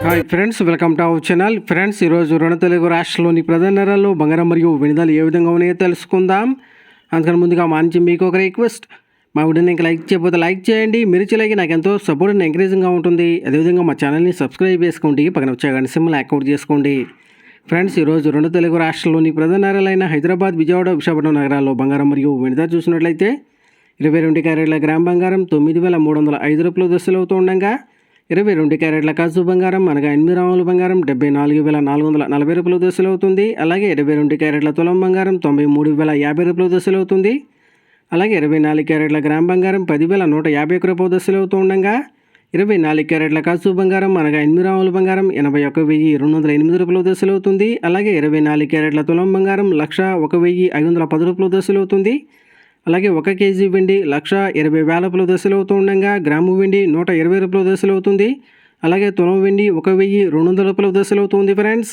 Hi friends, welcome to our channel. Friends, ఈరోజు రెండు తెలుగు రాష్ట్రాల్లోని ప్రధాన నగరాల్లో బంగారం మరియు వెండి ధరలు ఏ విధంగా ఉన్నాయో తెలుసుకుందాం. అందుకని ముందుగా మా నుంచి మీకు ఒక రిక్వెస్ట్, మా వీడియోని ఇంకా లైక్ చేయకపోతే లైక్ చేయండి. మీరు లైక్ నాకు ఎంతో సపోర్ట్ అండ్ ఎంకరేజింగ్గా ఉంటుంది. అదేవిధంగా మా ఛానల్ని సబ్స్క్రైబ్ చేసుకోండి, పక్కన వచ్చే గంట సింబల్ యాక్టివేట్ చేసుకోండి. ఫ్రెండ్స్, ఈరోజు రెండు తెలుగు రాష్ట్రాల్లోని ప్రధాన నగరాలైన హైదరాబాద్, విజయవాడ, విశాఖపట్నం నగరాల్లో బంగారం మరియు వెండి ధర చూసినట్లయితే 22 క్యారెట్ల గ్రామ్ బంగారం 9,305 రూపాయలు దశలు అవుతూ ఉండగా 22 క్యారెట్ల కాజు బంగారం అనగా 8 గ్రాముల బంగారం 74,440 రూపాయలు దశలు అవుతుంది. అలాగే 22 క్యారెట్ల తులం బంగారం 93,050 రూపాయలు దశలు అవుతుంది. అలాగే 24 క్యారెట్ల గ్రామ్ బంగారం 10,151 రూపాయలు దశలు అవుతూ ఉండగా 24 క్యారెట్ల కాజు బంగారం అనగా 8 గ్రాముల బంగారం 81,208 రూపాయలు దశలు అవుతుంది. అలాగే 24 క్యారెట్ల తులం బంగారం 1,01,510 రూపాయలు దశలు అవుతుంది. అలాగే 1 కేజీ వెండి 1,20,000 రూపాయలు దశలు అవుతూ ఉండగా గ్రాము వెండి 120 రూపాయలు దశలు అవుతుంది. అలాగే తులం వెండి 1,200 రూపాయలు దశలు అవుతుంది. ఫ్రెండ్స్.